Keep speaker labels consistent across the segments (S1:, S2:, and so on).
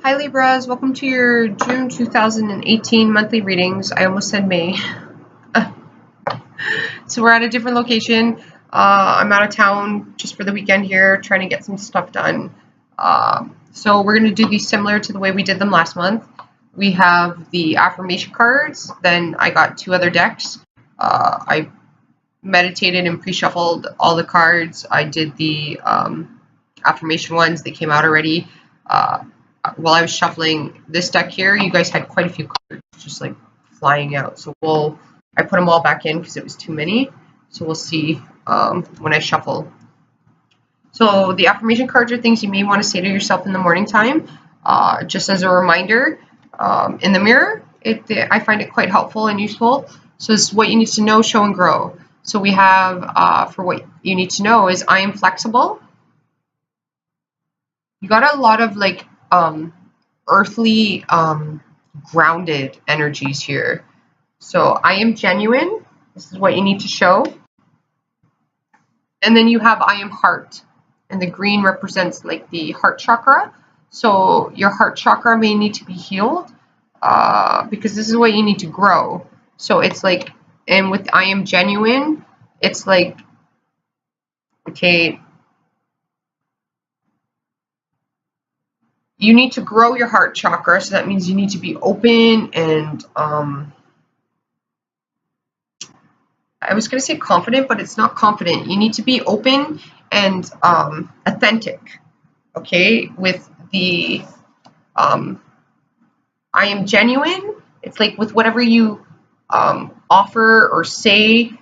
S1: Hi Libras, welcome to your June 2018 monthly readings. I almost said May. So we're at a different location. I'm out of town just for the weekend here, trying to get some stuff done. So we're going to do these similar to the way we did them last month. We have the affirmation cards, then I got two other decks. I meditated and pre-shuffled all the cards. I did the affirmation ones, they came out already. While I was shuffling this deck here, you guys had quite a few cards just like flying out. So I put them all back in because it was too many. So we'll see when I shuffle. So the affirmation cards are things you may want to say to yourself in the morning time. Just as a reminder, in the mirror, I find it quite helpful and useful. So this is what you need to know, show, and grow. So we have, for what you need to know is I am flexible. You got a lot of like earthly grounded energies here. So I am genuine. This is what you need to show. And then you have I am heart. And the green represents like the heart chakra. So your heart chakra may need to be healed because this is what you need to grow. So it's like, and with I am genuine, it's like, okay, you need to grow your heart chakra. So that means you need to be open and I was going to say confident, but it's not confident. You need to be open and authentic, okay? With the I am genuine. It's like with whatever you offer or say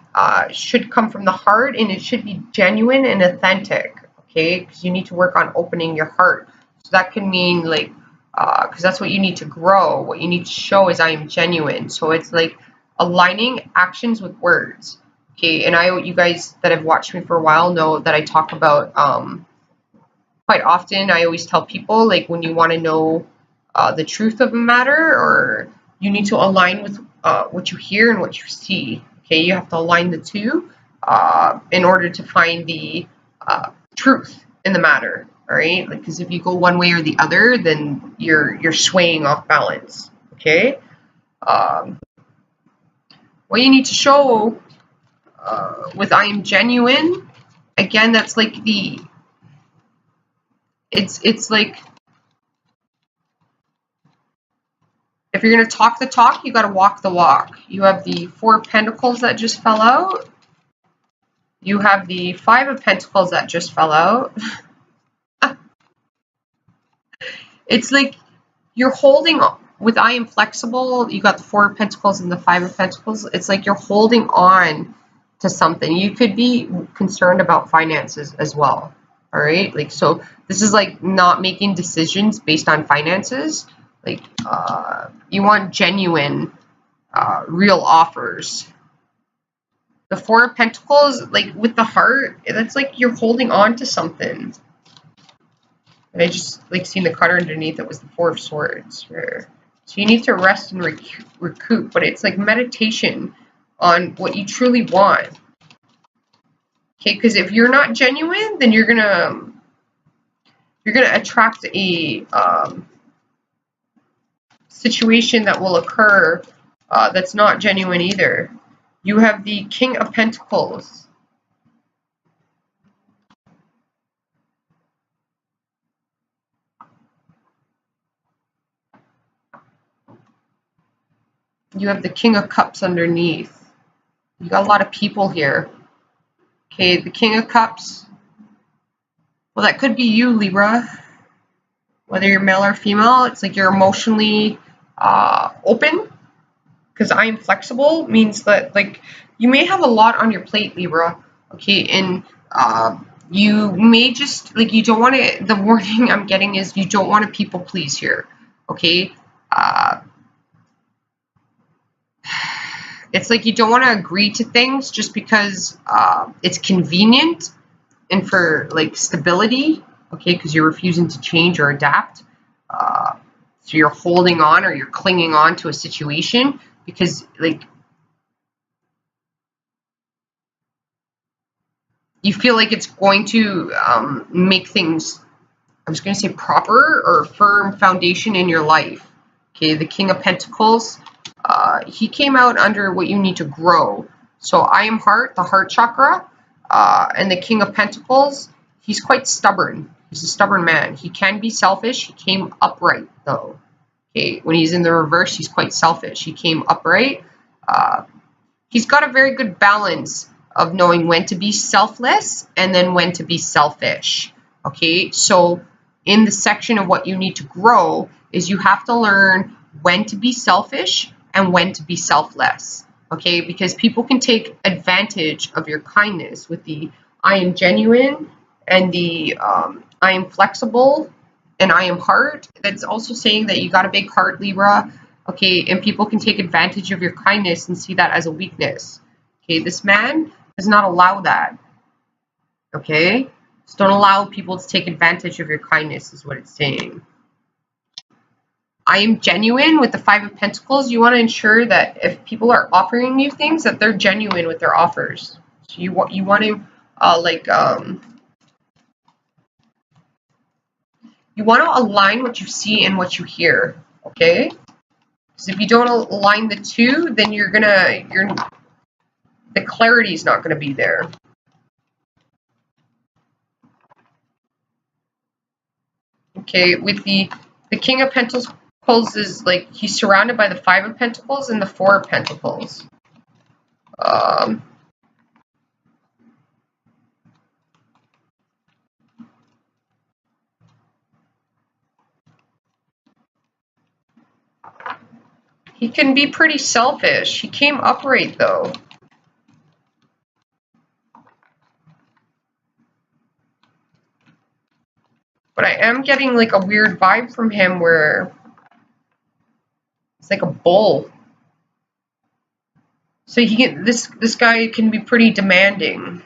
S1: should come from the heart, and it should be genuine and authentic, okay? Because you need to work on opening your heart. So that can mean like, because that's what you need to grow. What you need to show is I am genuine. So it's like aligning actions with words, okay? And you guys that have watched me for a while know that I talk about quite often. I always tell people like when you want to know the truth of a matter, or you need to align with what you hear and what you see. Okay, you have to align the two in order to find the truth in the matter. All right, because if you go one way or the other, then you're swaying off balance. Okay. What you need to show with I am genuine, again, that's like it's like if you're going to talk the talk, you got to walk the walk. You have the Four of Pentacles that just fell out. You have the Five of Pentacles that just fell out. It's like you're holding with I am flexible. You got the Four of Pentacles and the Five of Pentacles. It's like you're holding on to something. You could be concerned about finances as well. All right. Like, so this is like not making decisions based on finances. Like, you want genuine, real offers. The Four of Pentacles, like with the heart, that's like you're holding on to something. And I just like seen the card underneath that was the Four of Swords. So you need to rest and recoup, but it's like meditation on what you truly want. Okay, because if you're not genuine, then you're gonna attract a situation that will occur that's not genuine either. You have the King of Pentacles. You have the King of Cups underneath. You got a lot of people here. Okay, the King of Cups. Well, that could be you, Libra. Whether you're male or female, it's like you're emotionally open. Because I am flexible means that like you may have a lot on your plate, Libra. Okay, and you may just like you don't want to. The warning I'm getting is you don't want to people please here. Okay. It's like you don't want to agree to things just because it's convenient and for like stability, okay, because you're refusing to change or adapt. So you're holding on or you're clinging on to a situation because like you feel like it's going to make things I'm just going to say proper or firm foundation in your life. Okay, the King of Pentacles, he came out under what you need to grow. So I am heart, the heart chakra, and the King of Pentacles, he's quite stubborn. He's a stubborn man. He can be selfish. He came upright, though. Okay, when he's in the reverse, he's quite selfish. He came upright. He's got a very good balance of knowing when to be selfless and then when to be selfish. Okay, so in the section of what you need to grow is you have to learn when to be selfish and when to be selfless. Okay, because people can take advantage of your kindness with the I am genuine and the I am flexible and I am heart. That's also saying that you got a big heart, Libra. Okay, and people can take advantage of your kindness and see that as a weakness. Okay, this man does not allow that. Okay, just don't allow people to take advantage of your kindness is what it's saying. I am genuine with the Five of Pentacles. You want to ensure that if people are offering you things, that they're genuine with their offers. So you want to you want to align what you see and what you hear. Okay. Because if you don't align the two, then the clarity is not going to be there. Okay, with the King of Pentacles is like he's surrounded by the Five of Pentacles and the Four of Pentacles. He can be pretty selfish. He came upright though. But I am getting like a weird vibe from him where it's like a bull. So this guy can be pretty demanding.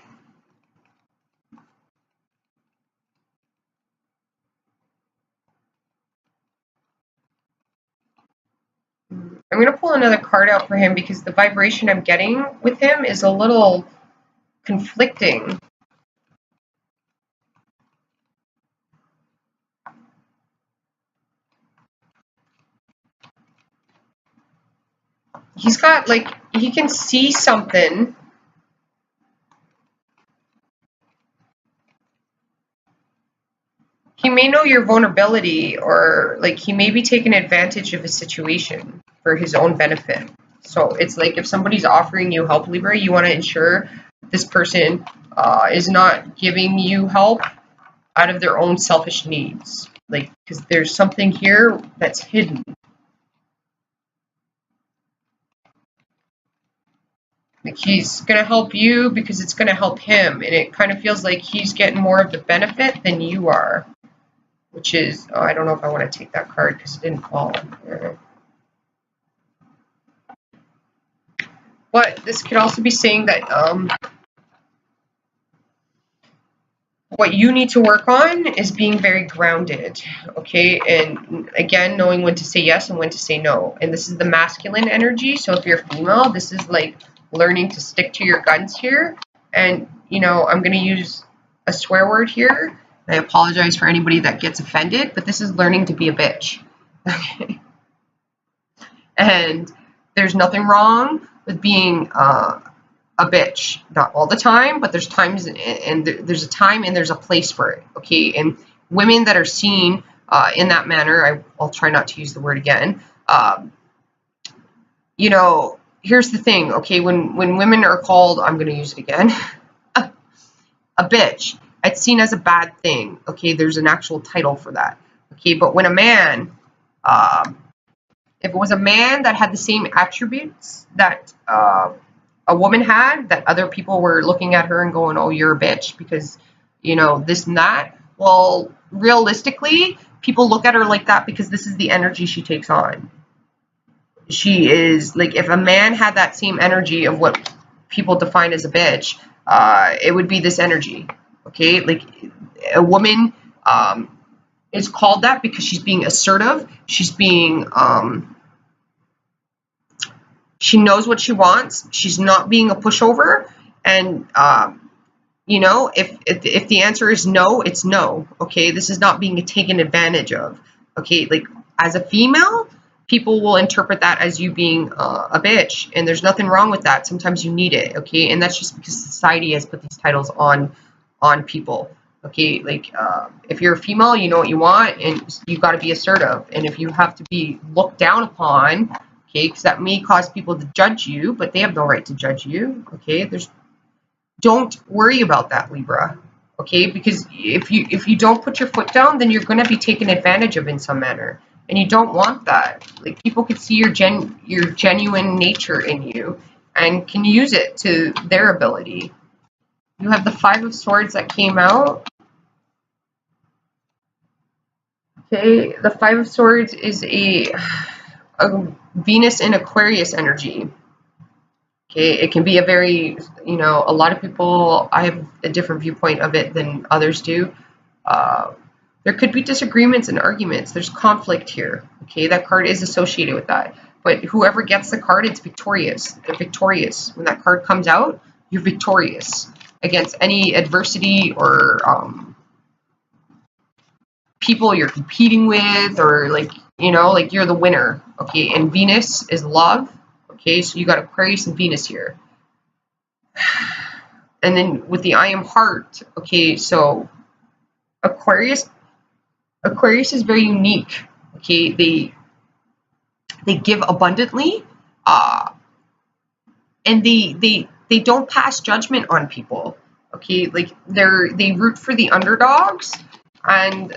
S1: I'm going to pull another card out for him because the vibration I'm getting with him is a little conflicting. He's got like, he can see something. He may know your vulnerability, or like he may be taking advantage of a situation for his own benefit. So it's like if somebody's offering you help, Libra, you want to ensure this person is not giving you help out of their own selfish needs. Like, because there's something here that's hidden. Like he's going to help you because it's going to help him. And it kind of feels like he's getting more of the benefit than you are. Which is, oh, I don't know if I want to take that card because it didn't fall. But this could also be saying that what you need to work on is being very grounded, okay? And again, knowing when to say yes and when to say no. And this is the masculine energy. So if you're female, this is like learning to stick to your guns here. And, you know, I'm going to use a swear word here. I apologize for anybody that gets offended, but this is learning to be a bitch. Okay. And there's nothing wrong with being a bitch. Not all the time, but there's times, and there's a time and there's a place for it. Okay. And women that are seen in that manner, I'll try not to use the word again. You know, here's the thing. Okay. When women are called, I'm going to use it again, a bitch. It's seen as a bad thing. Okay, there's an actual title for that. Okay, but when a man, if it was a man that had the same attributes that a woman had, that other people were looking at her and going, oh, you're a bitch because, you know, this and that. Well, realistically, people look at her like that because this is the energy she takes on. She is, like, if a man had that same energy of what people define as a bitch, it would be this energy. Okay, like a woman is called that because she's being assertive. She's being, she knows what she wants. She's not being a pushover. And You know, if the answer is no, it's no. Okay, this is not being taken advantage of. Okay, like as a female, people will interpret that as you being a bitch, and there's nothing wrong with that. Sometimes you need it. Okay, and that's just because society has put these titles on people. Okay, like if you're a female, you know what you want, and you got to be assertive. And if you have to be looked down upon, okay, because that may cause people to judge you, but they have no right to judge you. Okay, don't worry about that, Libra. Okay, because if you don't put your foot down, then you're going to be taken advantage of in some manner, and you don't want that. Like people can see your genuine nature in you and can use it to their ability. You have the Five of Swords that came out. Okay, the Five of Swords is a Venus in Aquarius energy. Okay, it can be a very, a lot of people, I have a different viewpoint of it than others do. There could be disagreements and arguments. There's conflict here. Okay, that card is associated with that. But whoever gets the card, it's victorious. They're victorious. When that card comes out, you're victorious against any adversity or people you're competing with, or like you're the winner. Okay, and Venus is love. Okay, so you got Aquarius and Venus here. And then with the I am heart, okay, so Aquarius is very unique. Okay, they give abundantly, and they don't pass judgment on people. Okay, like they root for the underdogs, and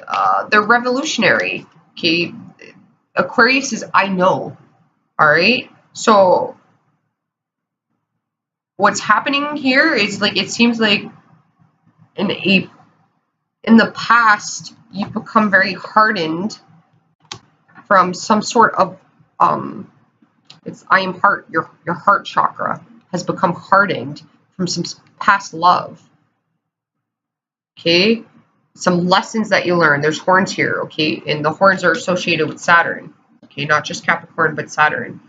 S1: they're revolutionary. Okay, Aquarius is I know. All right, so what's happening here is like it seems like in the past you've become very hardened from some sort of it's I am heart, your heart chakra has become hardened from some past love. Okay, some lessons that you learn. There's horns here. Okay, and the horns are associated with Saturn. Okay, not just Capricorn but Saturn,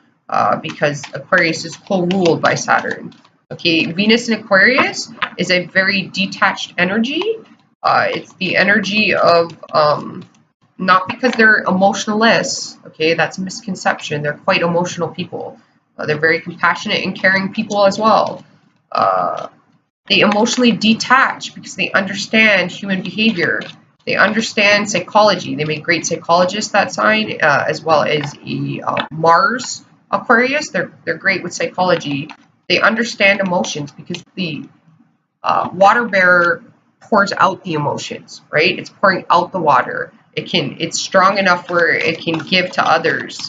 S1: because Aquarius is co-ruled by Saturn. Okay, Venus in Aquarius is a very detached energy. It's the energy of not because they're emotionalists. Okay, that's a misconception. They're quite emotional people. They're very compassionate and caring people as well. They emotionally detach because they understand human behavior. They understand psychology. They make great psychologists, that sign, as well as Mars Aquarius. They're great with psychology. They understand emotions because the water bearer pours out the emotions, right? It's pouring out the water. It's strong enough where it can give to others.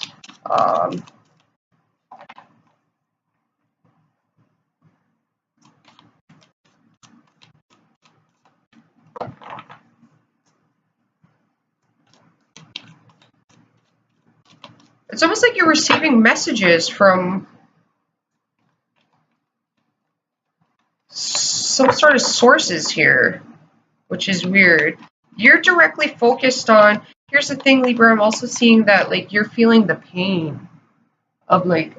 S1: It's almost like you're receiving messages from some sort of sources here, which is weird. You're directly focused on, here's the thing, Libra, I'm also seeing that like you're feeling the pain of like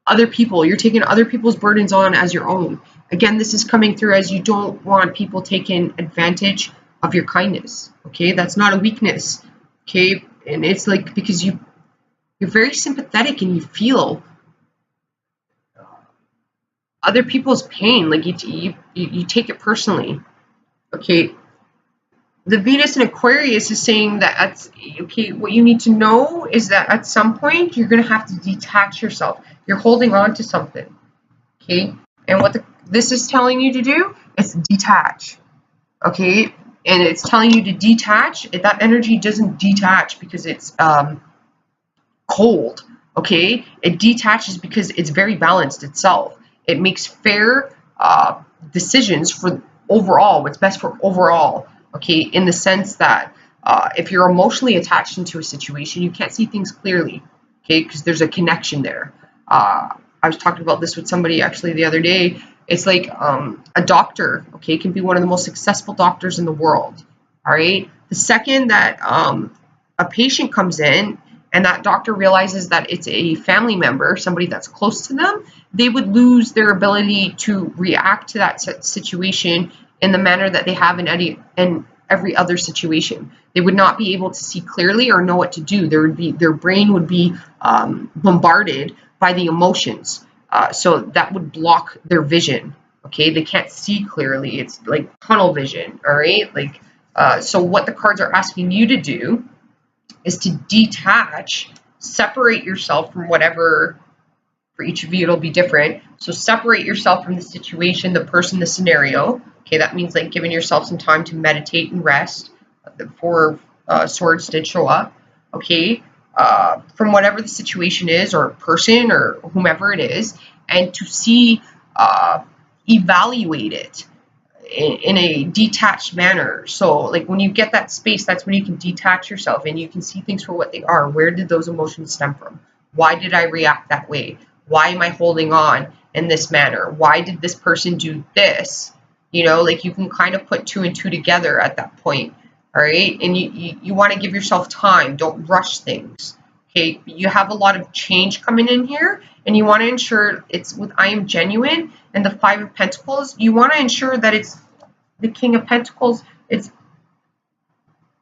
S1: other people. You're taking other people's burdens on as your own. Again, this is coming through as you don't want people taking advantage of your kindness. Okay, that's not a weakness. Okay, and it's like because you're very sympathetic and you feel other people's pain. Like you take it personally. Okay, the Venus in Aquarius is saying that okay, what you need to know is that at some point you're going to have to detach yourself. You're holding on to something. Okay, and what this is telling you to do is detach. Okay, and it's telling you to detach. That energy doesn't detach because it's cold. Okay, it detaches because it's very balanced itself. It makes fair decisions for overall, what's best for overall. Okay, in the sense that if you're emotionally attached into a situation, you can't see things clearly. Okay, because there's a connection there. I was talking about this with somebody actually the other day. It's like a doctor, okay, can be one of the most successful doctors in the world. All right, the second that a patient comes in and that doctor realizes that it's a family member, somebody that's close to them, they would lose their ability to react to that situation in the manner that they have in every other situation. They would not be able to see clearly or know what to do. Their brain would be bombarded by the emotions. So that would block their vision. Okay, they can't see clearly. It's like tunnel vision. All right, like so what the cards are asking you to do is to detach, separate yourself from whatever. For each of you, it'll be different. So separate yourself from the situation, the person, the scenario. Okay, that means like giving yourself some time to meditate and rest. The four swords did show up. Okay, from whatever the situation is, or person, or whomever it is, and to see, evaluate it in a detached manner. So like when you get that space, that's when you can detach yourself and you can see things for what they are. Where did those emotions stem from? Why did I react that way? Why am I holding on in this manner? Why did this person do this? You know, like you can kind of put two and two together at that point. All right. And you want to give yourself time. Don't rush things. Okay. You have a lot of change coming in here, and you want to ensure it's with I am genuine and the Five of Pentacles. You want to ensure that it's the King of Pentacles. It's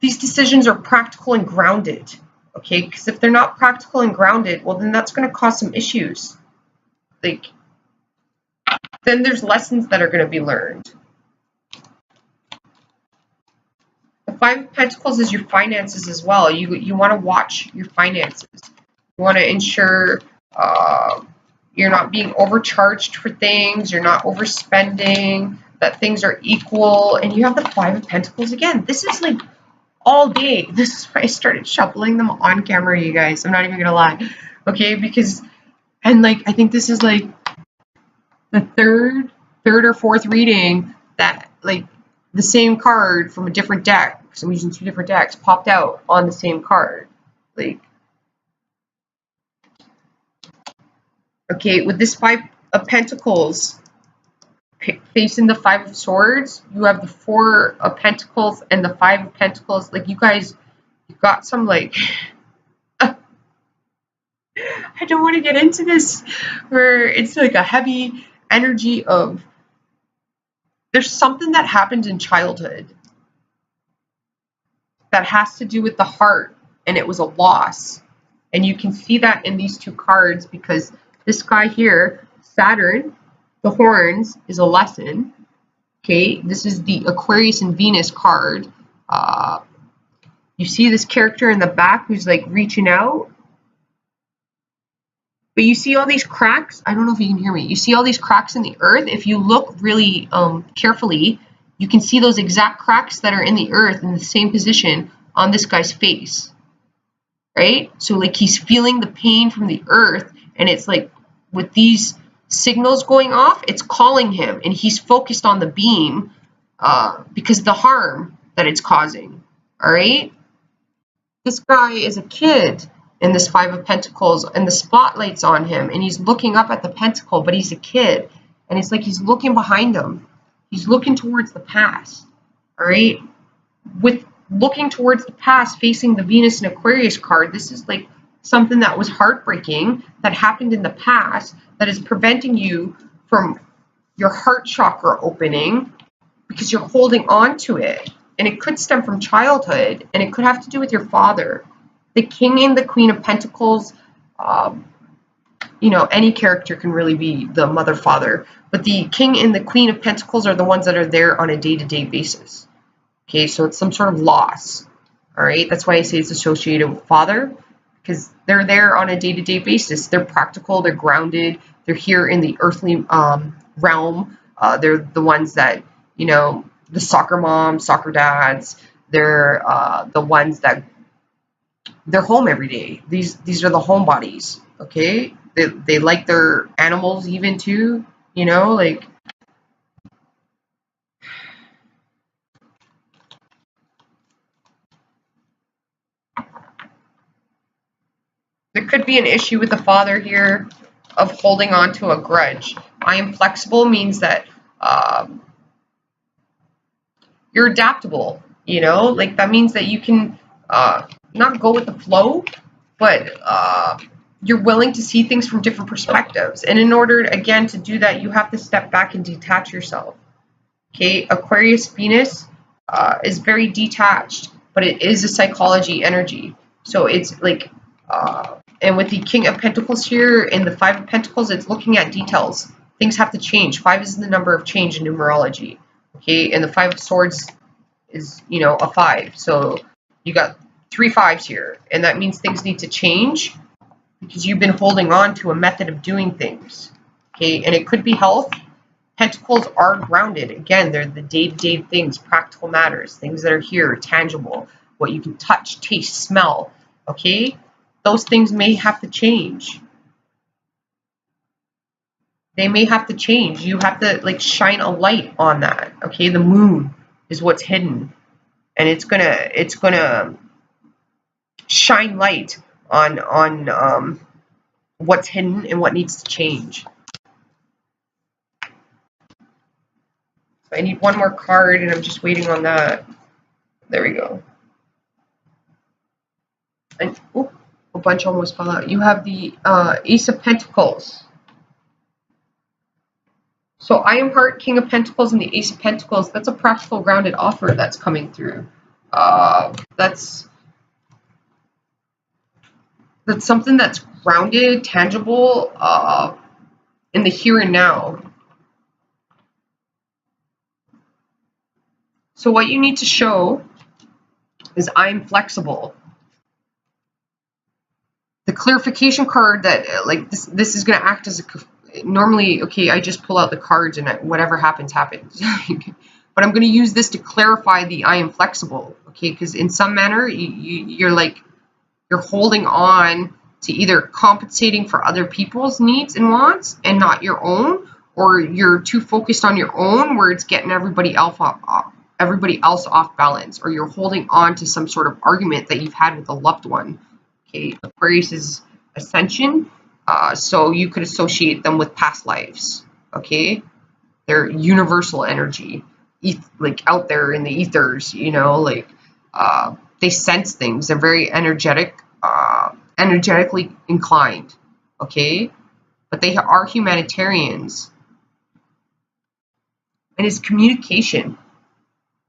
S1: these decisions are practical and grounded. Okay, because if they're not practical and grounded, well, then that's going to cause some issues. Like, then there's lessons that are going to be learned. The Five of Pentacles is your finances as well. You want to watch your finances. You want to ensure you're not being overcharged for things. You're not overspending. That things are equal. And you have the Five of Pentacles again. This is like all day. This is why I started shuffling them on camera, you guys. I'm not even gonna lie. Okay, because and like I think this is like the third or fourth reading that like the same card from a different deck, because I'm using two different decks, popped out on the same card. Like, okay, with this Five of Pentacles facing the Five of Swords, you have the Four of Pentacles and the Five of Pentacles. Like, you guys, you got some like I don't want to get into this, where it's like a heavy energy of there's something that happened in childhood that has to do with the heart, and it was a loss. And you can see that in these two cards, because this guy here, Saturn, the horns, is a lesson. Okay, this is the Aquarius and Venus card. You see this character in the back who's like reaching out. But you see all these cracks. I don't know if you can hear me. You see all these cracks in the earth. If you look really carefully, you can see those exact cracks that are in the earth in the same position on this guy's face. Right? So like he's feeling the pain from the earth, and it's like with these signals going off, it's calling him, and he's focused on the beam because of the harm that it's causing. All right? This guy is a kid in this Five of Pentacles, and the spotlight's on him, and he's looking up at the pentacle, but he's a kid, and it's like he's looking behind him. He's looking towards the past. All right? With looking towards the past, facing the Venus and Aquarius card, this is like something that was heartbreaking that happened in the past that is preventing you from your heart chakra opening because you're holding on to it. And it could stem from childhood, and it could have to do with your father. The King and the Queen of Pentacles, you know, any character can really be the mother, father. But the King and the Queen of Pentacles are the ones that are there on a day-to-day basis. Okay, so it's some sort of loss. All right, that's why I say it's associated with father, because they're there on a day-to-day basis. They're practical, they're grounded, they're here in the earthly realm. They're the ones that, you know, the soccer moms, soccer dads, they're the ones that they're home every day. These are the homebodies, okay? They like their animals even too, you know, like there could be an issue with the father here of holding on to a grudge. I am flexible means that you're adaptable, you know, like that means that you can not go with the flow, but you're willing to see things from different perspectives. And in order, again, to do that, you have to step back and detach yourself. Okay, Aquarius Venus is very detached, but it is a psychology energy. So it's like, and with the King of Pentacles here and the Five of Pentacles, it's looking at details. Things have to change. 5 is the number of change in numerology. Okay, and the Five of Swords is, you know, a 5. So you got 3 5s here, and that means things need to change because you've been holding on to a method of doing things. Okay, and it could be health. Pentacles are grounded. Again, they're the day-to-day things, practical matters, things that are here, tangible, what you can touch, taste, smell. Okay, those things may have to change. They may have to change. You have to like shine a light on that. Okay, the moon is what's hidden, and it's gonna shine light on what's hidden and what needs to change. I need one more card, and I'm just waiting on that. There we go. And oh, a bunch almost fell out. You have the Ace of Pentacles. So I am Heart, King of Pentacles, and the Ace of Pentacles. That's a practical, grounded offer that's coming through. That's something that's grounded, tangible, in the here and now. So what you need to show is I'm flexible. The clarification card that like this is going to act as a normally, okay, I just pull out the cards and whatever happens happens. But I'm going to use this to clarify the I am flexible, okay? Because in some manner you're holding on to either compensating for other people's needs and wants and not your own, or you're too focused on your own where it's getting everybody else off balance, or you're holding on to some sort of argument that you've had with a loved one. Okay, Aquarius is ascension, so you could associate them with past lives. Okay, they're universal energy, like out there in the ethers. You know, like they sense things. They're very energetic, energetically inclined. Okay, but they are humanitarians, and it's communication.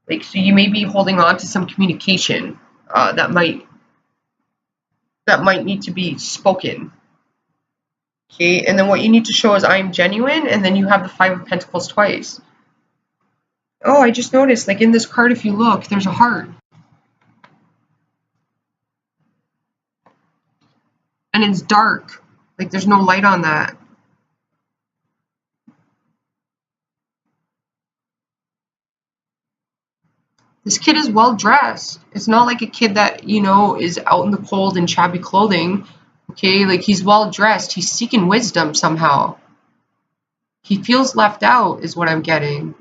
S1: Like, so you may be holding on to some communication that might need to be spoken. Okay, and then what you need to show is I am genuine, and then you have the Five of Pentacles twice. Oh, I just noticed, like in this card, if you look, there's a heart. And it's dark. Like there's no light on that. This kid is well dressed. It's not like a kid that, you know, is out in the cold in shabby clothing. Okay, like he's well dressed. He's seeking wisdom somehow. He feels left out is what I'm getting.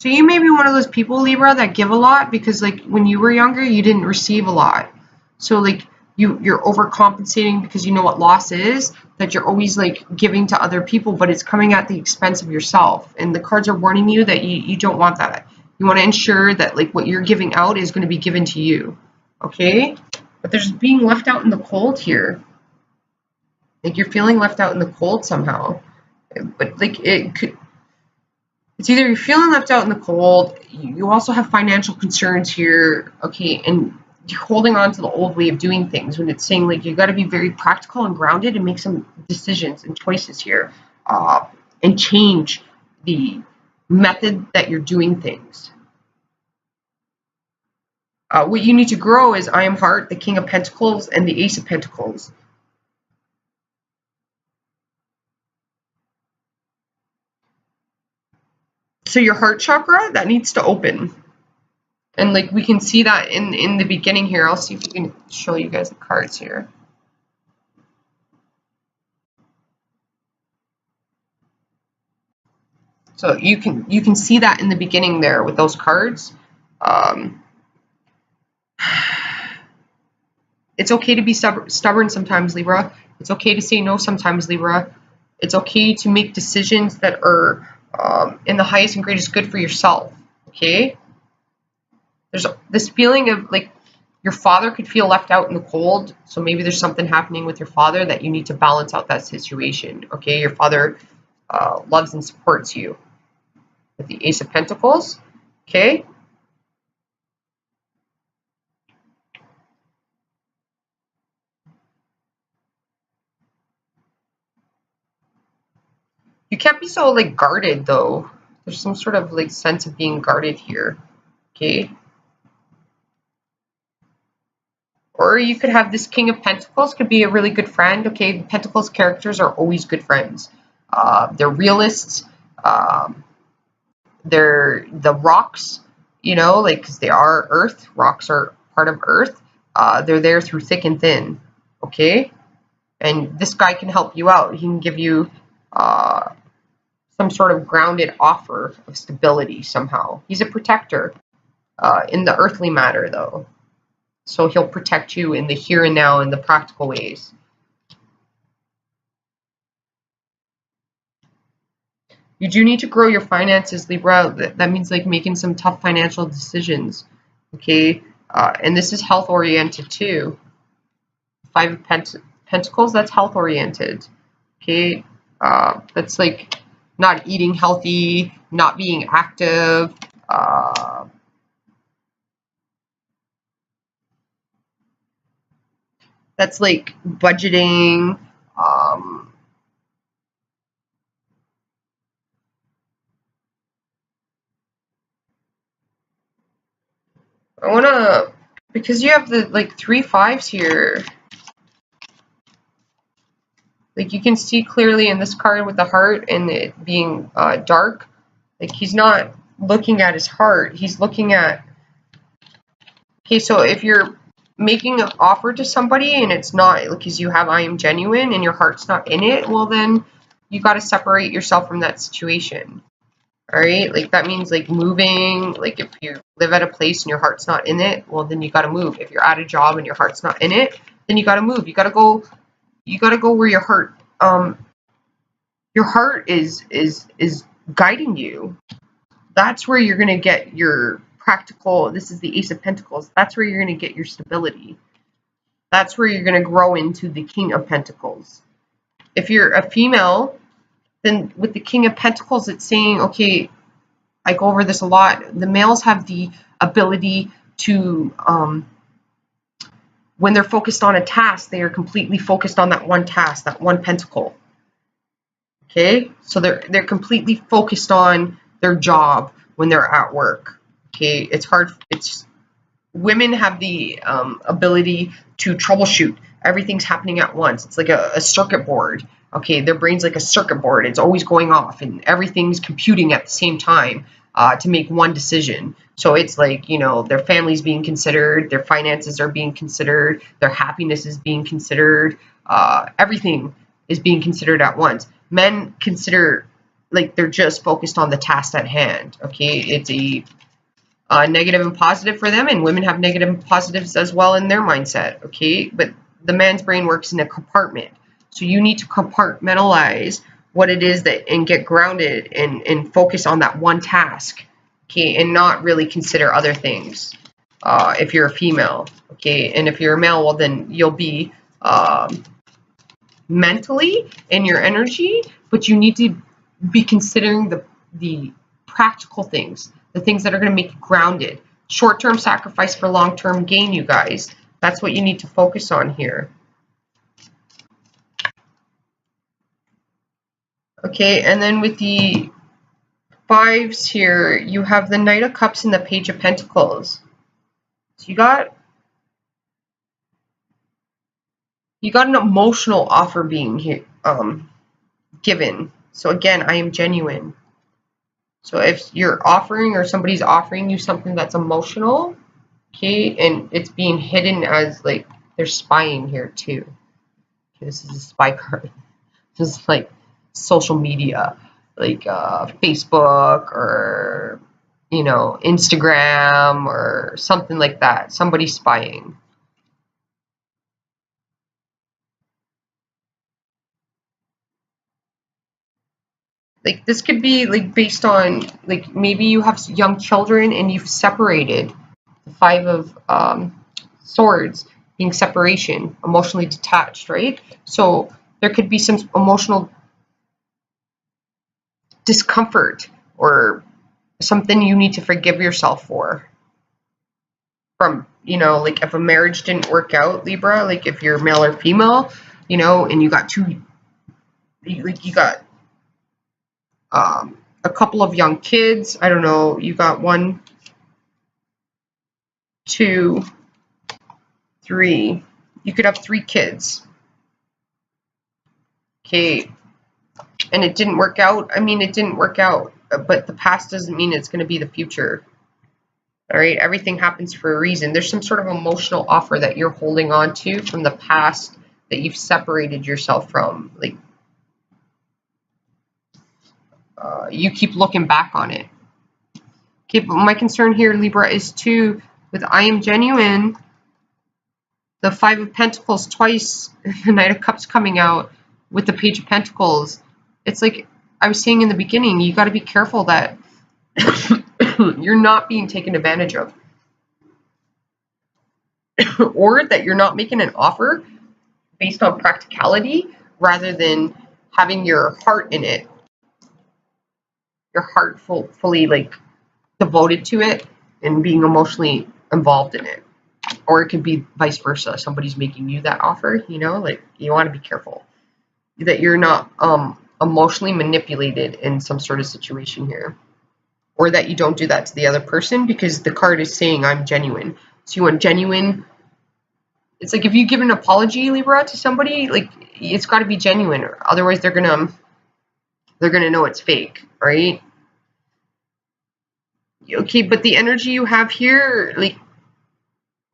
S1: So you may be one of those people, Libra, that give a lot because like when you were younger, you didn't receive a lot. So like you're overcompensating because you know what loss is, that you're always like giving to other people, but it's coming at the expense of yourself. And the cards are warning you that you don't want that. You want to ensure that like what you're giving out is going to be given to you. Okay? But there's being left out in the cold here. Like you're feeling left out in the cold somehow. But like it's either you're feeling left out in the cold, you also have financial concerns here, okay, and you're holding on to the old way of doing things when it's saying like you got to be very practical and grounded and make some decisions and choices here, and change the method that you're doing things. What you need to grow is I am Heart, the King of Pentacles, and the Ace of Pentacles. So your heart chakra, that needs to open. And like we can see that in the beginning here. I'll see if we can show you guys the cards here. So you can see that in the beginning there with those cards. It's okay to be stubborn sometimes, Libra. It's okay to say no sometimes, Libra. It's okay to make decisions that are in the highest and greatest good for yourself, okay? There's this feeling of like your father could feel left out in the cold, so maybe there's something happening with your father that you need to balance out that situation, okay? Your father loves and supports you. With the Ace of Pentacles, okay? You can't be so like guarded though. There's some sort of like sense of being guarded here, okay? Or you could have this King of Pentacles, could be a really good friend, okay? Pentacles characters are always good friends. They're realists. They're the rocks, you know, like because they are Earth. Rocks are part of Earth. They're there through thick and thin, okay? And this guy can help you out. He can give you some sort of grounded offer of stability somehow. He's a protector in the earthly matter, though. So he'll protect you in the here and now in the practical ways. You do need to grow your finances, Libra. That means like making some tough financial decisions, okay? And this is health oriented too. Five of Pentacles, that's health oriented, okay? That's like not eating healthy, not being active. That's like budgeting. I want to, because you have the like 3 5s here, like you can see clearly in this card with the heart and it being dark, like he's not looking at his heart, he's looking at, okay, so if you're making an offer to somebody and it's not, because you have I am genuine and your heart's not in it, well then you got to separate yourself from that situation. All right, like that means like moving, like if you live at a place and your heart's not in it, well then you got to move. If you're at a job and your heart's not in it, then you got to move. You got to go where your heart is guiding you. That's where you're going to get your practical, this is the Ace of Pentacles. That's where you're going to get your stability. That's where you're going to grow into the King of Pentacles. If you're a female, then with the King of Pentacles, it's saying, okay, I go over this a lot. The males have the ability to, when they're focused on a task, they are completely focused on that one task, that one pentacle. Okay, so they're completely focused on their job when they're at work. Okay, it's hard. It's women have the ability to troubleshoot. Everything's happening at once. It's like a circuit board. Okay, their brain's like a circuit board. It's always going off, and everything's computing at the same time to make one decision. So it's like, you know, their family's being considered, their finances are being considered, their happiness is being considered, everything is being considered at once. Men consider like they're just focused on the task at hand. Okay, it's a negative and positive for them, and women have negative and positives as well in their mindset. Okay, but the man's brain works in a compartment, so you need to compartmentalize what it is that and get grounded and focus on that one task, okay, and not really consider other things. If you're a female, okay, and if you're a male, well then you'll be mentally in your energy, but you need to be considering the practical things, the things that are going to make you grounded. Short-term sacrifice for long-term gain, you guys. That's what you need to focus on here. Okay, and then with the 5s here, you have the Knight of Cups and the Page of Pentacles. So you got an emotional offer being here, given. So again, I am genuine. So if you're offering or somebody's offering you something that's emotional, okay, and it's being hidden as like they're spying here too. Okay, this is a spy card. This is like social media. like Facebook or, you know, Instagram or something like that. Somebody spying. Like this could be like based on like maybe you have young children and you've separated. The Five of Swords being separation, emotionally detached, right? So there could be some emotional discomfort or something you need to forgive yourself for. From, you know, like if a marriage didn't work out, Libra, like if you're male or female, you know, and you got you got a couple of young kids. I don't know, you got 1, 2, 3. You could have 3 kids. Okay, and it didn't work out. I mean, it didn't work out, but the past doesn't mean it's going to be the future. All right, everything happens for a reason. There's some sort of emotional offer that you're holding on to from the past that you've separated yourself from. Like, you keep looking back on it. Okay, but my concern here, Libra, is too, with I am genuine, the Five of Pentacles twice, the Knight of Cups coming out with the Page of Pentacles. It's like I was saying in the beginning, you got to be careful that you're not being taken advantage of. Or that you're not making an offer based on practicality rather than having your heart in it. Your heart fully like devoted to it and being emotionally involved in it. Or it could be vice versa. Somebody's making you that offer, you know, like you want to be careful that you're not emotionally manipulated in some sort of situation here. Or that you don't do that to the other person, because the card is saying I'm genuine. So you want genuine. It's like if you give an apology, Libra, to somebody, like it's got to be genuine, or otherwise they're gonna know it's fake, right? Okay, but the energy you have here, like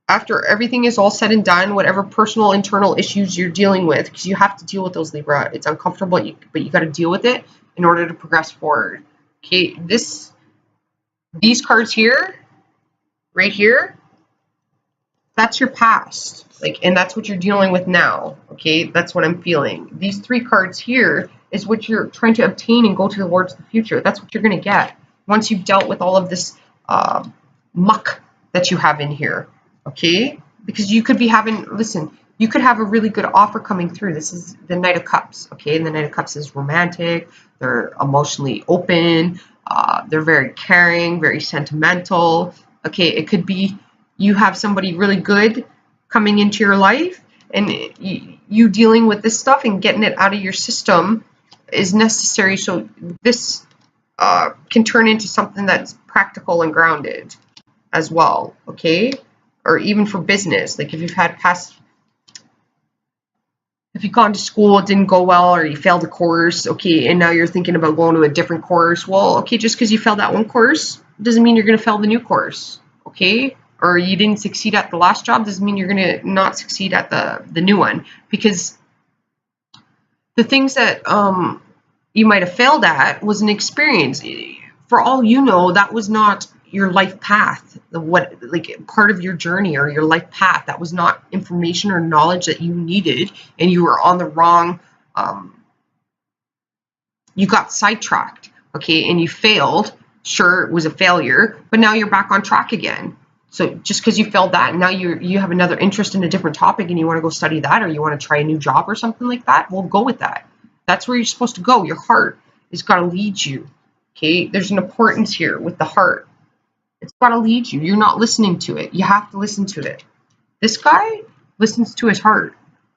S1: after everything is all said and done, whatever personal internal issues you're dealing with, because you have to deal with those, Libra. It's uncomfortable, but you got to deal with it in order to progress forward. Okay, these cards here, right here, that's your past, like, and that's what you're dealing with now. Okay, that's what I'm feeling. These 3 cards here is what you're trying to obtain and go towards the future. That's what you're going to get once you've dealt with all of this muck that you have in here. Okay, because you could be having, listen, you could have a really good offer coming through. This is the Knight of Cups. Okay, and the Knight of Cups is romantic. They're emotionally open. They're very caring, very sentimental. Okay, it could be you have somebody really good coming into your life, and you dealing with this stuff and getting it out of your system is necessary. So this can turn into something that's practical and grounded as well. Okay, or even for business, like if you've had past, if you've gone to school, it didn't go well, or you failed a course, okay, and now you're thinking about going to a different course. Well, okay, just because you failed that one course doesn't mean you're going to fail the new course. Okay, or you didn't succeed at the last job doesn't mean you're going to not succeed at the new one, because the things that you might have failed at was an experience. For all you know, that was not your life path, what, like part of your journey or your life path. That was not information or knowledge that you needed, and you were on the wrong, you got sidetracked, okay, and you failed. Sure, it was a failure, but now you're back on track again. So just because you failed that, now you have another interest in a different topic and you want to go study that, or you want to try a new job or something like that, well, go with that. That's where you're supposed to go. Your heart has got to lead you. Okay, there's an importance here with the heart. It's got to lead you. You're not listening to it. You have to listen to it. This guy listens to his heart.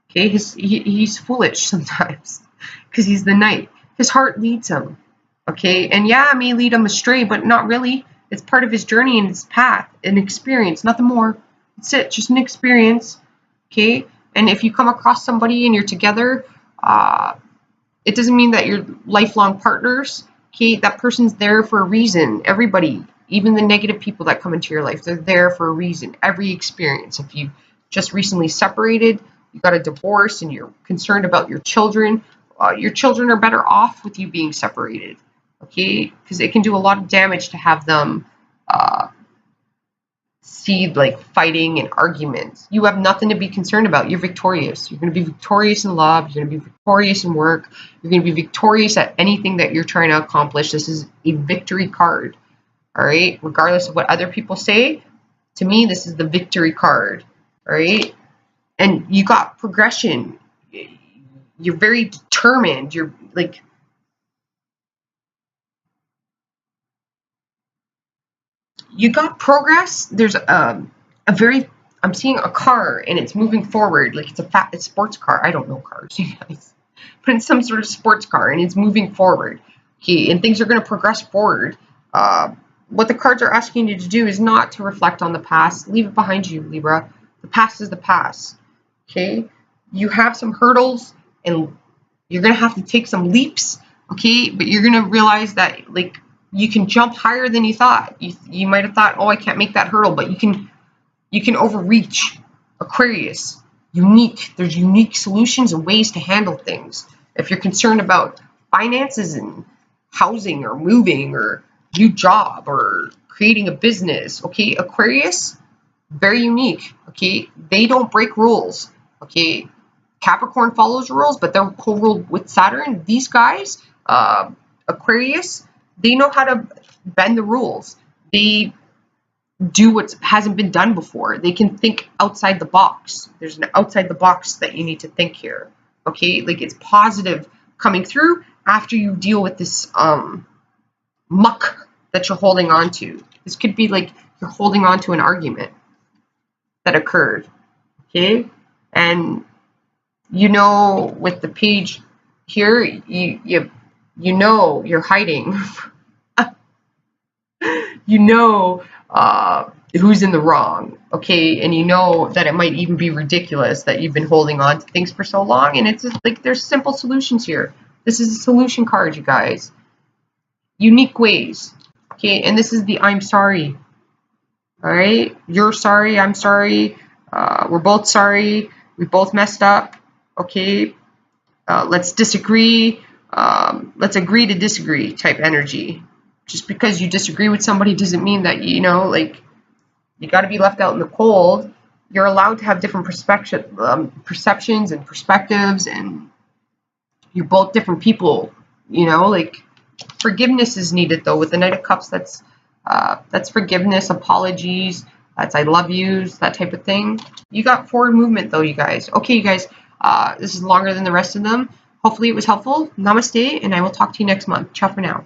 S1: Okay, he's foolish sometimes because he's the knight. His heart leads him. Okay, and yeah, it may lead him astray, but not really. It's part of his journey and his path, an experience, nothing more. That's it, just an experience. Okay, and if you come across somebody and you're together, it doesn't mean that you're lifelong partners. Okay, that person's there for a reason. Everybody, even the negative people that come into your life, they're there for a reason. Every experience. If you just recently separated, you got a divorce, and you're concerned about your children are better off with you being separated. okay? Because it can do a lot of damage to have them see like fighting and arguments. You have nothing to be concerned about. You're victorious. You're going to be victorious in love. You're going to be victorious in work. You're going to be victorious at anything that you're trying to accomplish. This is a victory card, all right? Regardless of what other people say, to me, this is the victory card, all right? And you got progression. You're very determined. You're like, you got progress. There's a very, I'm seeing a car and it's moving forward. Like it's sports car. I don't know cars, you guys, but it's some sort of sports car and it's moving forward. Okay, and things are going to progress forward. What the cards are asking you to do is not to reflect on the past. Leave it behind you, Libra. The past is the past. Okay, you have some hurdles and you're going to have to take some leaps. Okay, but you're going to realize that like you can jump higher than you thought. You might have thought, oh, I can't make that hurdle, but you can overreach. Aquarius, unique. There's unique solutions and ways to handle things. If you're concerned about finances and housing or moving or new job or creating a business, okay, Aquarius, very unique. Okay, they don't break rules. Okay, Capricorn follows rules, but they're co-ruled with Saturn. These guys, Aquarius, they know how to bend the rules. They do what hasn't been done before. They can think outside the box. There's an outside the box that you need to think here. Okay, like it's positive coming through after you deal with this muck that you're holding on to. This could be like you're holding on to an argument that occurred. Okay, and you know, with the page here, you know you're hiding. You know who's in the wrong, okay? And you know that it might even be ridiculous that you've been holding on to things for so long, and it's just like there's simple solutions here. This is a solution card, you guys. Unique ways, okay? And this is the I'm sorry, all right? You're sorry, I'm sorry, we're both sorry, we both messed up, okay? Let's disagree, let's agree to disagree type energy. Just because you disagree with somebody doesn't mean that, you know, like, you got to be left out in the cold. You're allowed to have different perceptions and perspectives, and you're both different people, you know, like, forgiveness is needed, though. With the Knight of Cups, that's forgiveness, apologies, that's I love yous, that type of thing. You got forward movement, though, you guys. Okay, you guys, this is longer than the rest of them. Hopefully it was helpful. Namaste, and I will talk to you next month. Ciao for now.